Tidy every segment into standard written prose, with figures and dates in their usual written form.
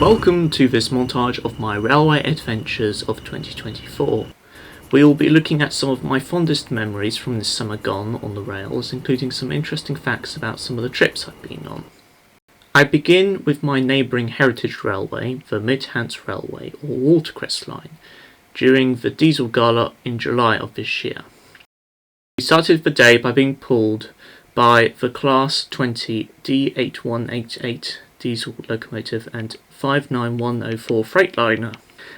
Welcome to this montage of my railway adventures of 2024. We will be looking at some of my fondest memories from this summer gone on the rails, including some interesting facts about some of the trips I've been on. I begin with my neighbouring heritage railway, the Hants Railway or Watercress Line, during the Diesel Gala in July of this year. We started the day by being pulled by the Class 20 D8188 diesel locomotive and 59104 Freightliner.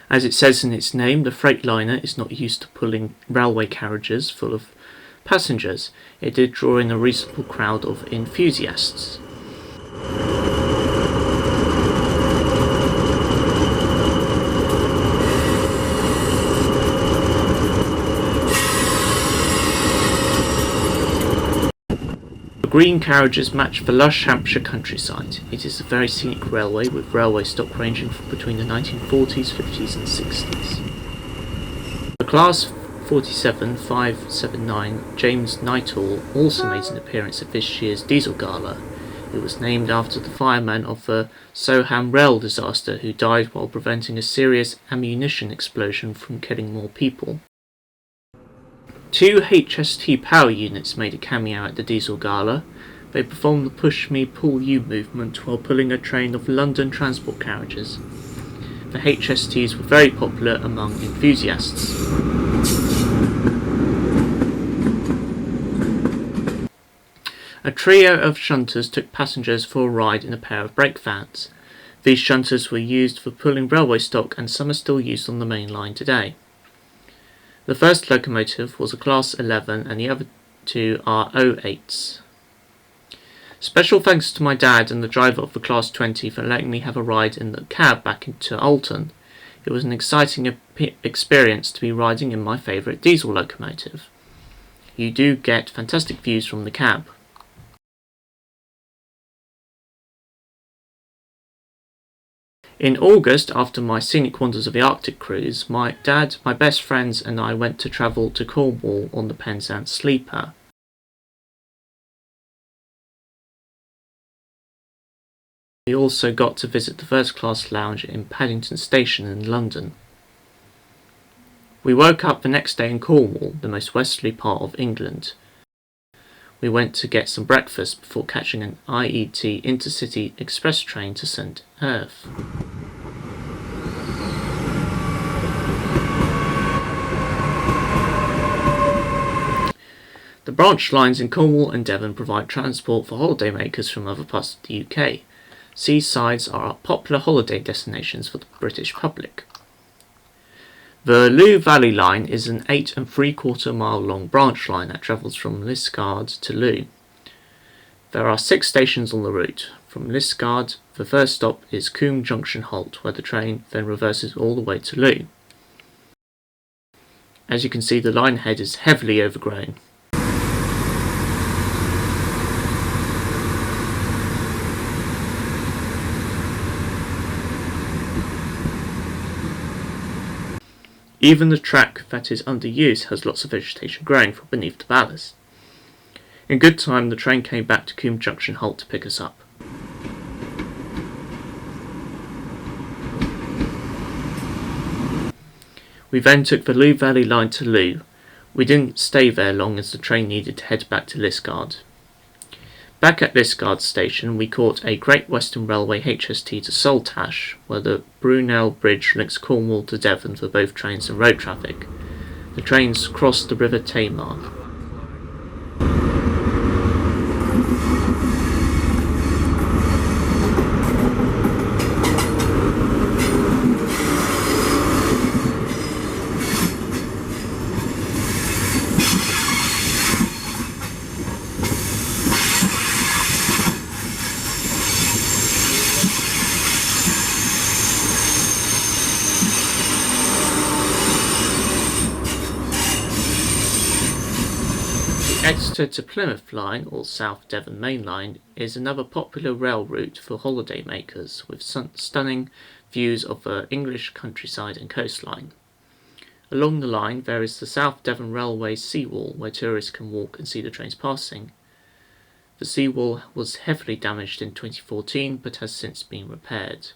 As it says in its name, the Freightliner is not used to pulling railway carriages full of passengers. It did draw in a reasonable crowd of enthusiasts. The green carriages match the lush Hampshire countryside. It is a very scenic railway with railway stock ranging from between the 1940s, 50s and 60s. The Class 47579 James Nighthall also made an appearance at this year's Diesel Gala. It was named after the fireman of the Soham rail disaster who died while preventing a serious ammunition explosion from killing more people. Two HST power units made a cameo at the Diesel Gala. They performed the Push Me Pull You movement while pulling a train of London transport carriages. The HSTs were very popular among enthusiasts. A trio of shunters took passengers for a ride in a pair of brake vans. These shunters were used for pulling railway stock and some are still used on the main line today. The first locomotive was a Class 11 and the other two are 08s. Special thanks to my dad and the driver of the Class 20 for letting me have a ride in the cab back into Alton. It was an exciting experience to be riding in my favourite diesel locomotive. You do get fantastic views from the cab. In August, after my scenic wonders of the Arctic cruise, my dad, my best friends and I went to travel to Cornwall on the Penzance Sleeper. We also got to visit the first class lounge in Paddington Station in London. We woke up the next day in Cornwall, the most westerly part of England. We went to get some breakfast before catching an IET intercity express train to St. Earth. The branch lines in Cornwall and Devon provide transport for holidaymakers from other parts of the UK. Seasides are popular holiday destinations for the British public. The Loo Valley Line is an 8 3/4 mile long branch line that travels from Liskeard to Loo. There are 6 stations on the route. From Liskeard, the first stop is Coombe Junction Halt, where the train then reverses all the way to Loo. As you can see, the line head is heavily overgrown. Even the track that is under use has lots of vegetation growing from beneath the ballast. In good time, the train came back to Coombe Junction Halt to pick us up. We then took the Loo Valley line to Loo. We didn't stay there long as the train needed to head back to Liskeard. Back at Liskeard station, we caught a Great Western Railway HST to Saltash, where the Brunel Bridge links Cornwall to Devon for both trains and road traffic. The trains crossed the River Tamar. Exeter to Plymouth Line, or South Devon Main Line, is another popular rail route for holidaymakers, with stunning views of the English countryside and coastline. Along the line there is the South Devon Railway seawall, where tourists can walk and see the trains passing. The seawall was heavily damaged in 2014 but has since been repaired.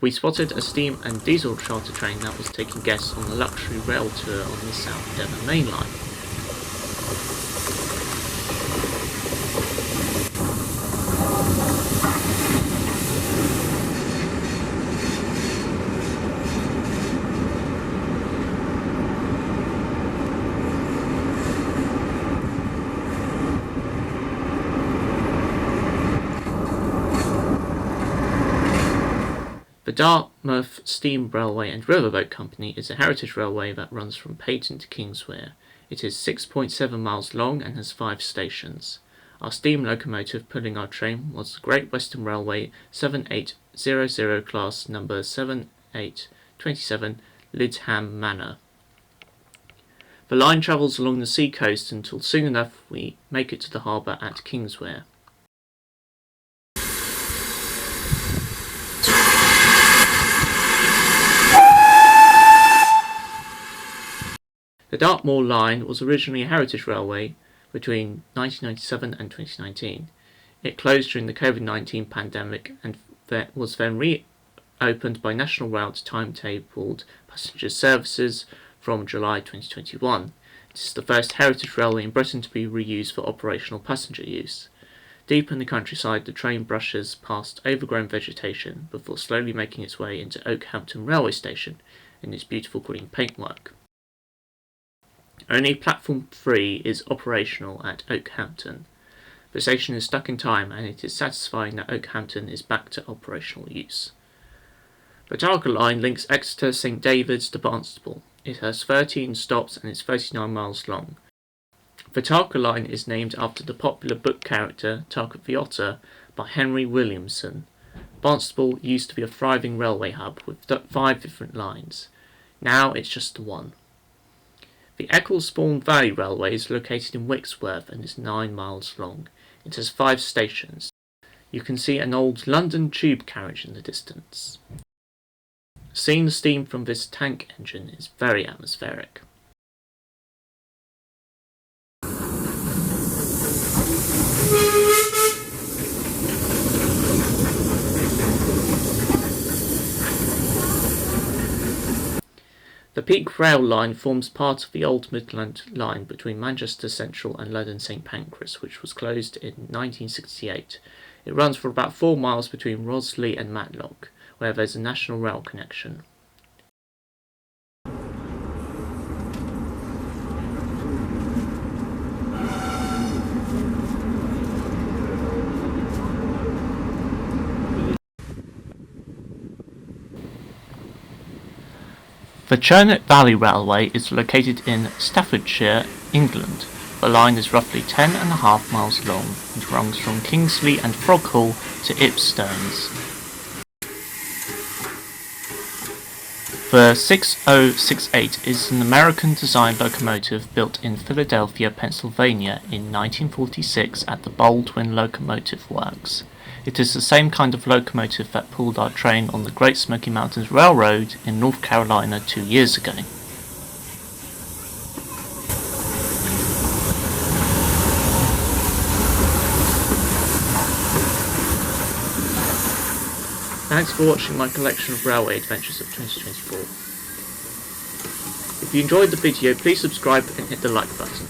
We spotted a steam and diesel charter train that was taking guests on the luxury rail tour on the South Devon Main Line. The Dartmouth Steam Railway and Riverboat Company is a heritage railway that runs from Payton to Kingswear. It is 6.7 miles long and has 5 stations. Our steam locomotive pulling our train was the Great Western Railway 7800 class number 7827 Lidham Manor. The line travels along the sea coast until soon enough we make it to the harbour at Kingswear. The Dartmoor line was originally a heritage railway between 1997 and 2019. It closed during the COVID-19 pandemic and was then reopened by National Rail to timetabled passenger services from July 2021. It is the first heritage railway in Britain to be reused for operational passenger use. Deep in the countryside, the train brushes past overgrown vegetation before slowly making its way into Okehampton railway station in its beautiful green paintwork. Only platform 3 is operational at Okehampton. The station is stuck in time and it is satisfying that Okehampton is back to operational use. The Targa line links Exeter St David's to Barnstaple. It has 13 stops and is 39 miles long. The Targa line is named after the popular book character Targa the Otter by Henry Williamson. Barnstaple used to be a thriving railway hub with 5 different lines. Now it's just the one. The Eccelsbourne Valley Railway is located in Wixworth and is 9 miles long. It has 5 stations. You can see an old London tube carriage in the distance. Seeing the steam from this tank engine is very atmospheric. The Peak Rail line forms part of the Old Midland line between Manchester Central and London St Pancras, which was closed in 1968. It runs for about 4 miles between Rossley and Matlock, where there's a national rail connection. The Churnet Valley Railway is located in Staffordshire, England. The line is roughly 10.5 miles long and runs from Kingsley and Froghall to Ipstones. The 6068 is an American-designed locomotive built in Philadelphia, Pennsylvania in 1946 at the Baldwin Locomotive Works. It is the same kind of locomotive that pulled our train on the Great Smoky Mountains Railroad in North Carolina 2 years ago. Thanks for watching my collection of railway adventures of 2024. If you enjoyed the video, please subscribe and hit the like button.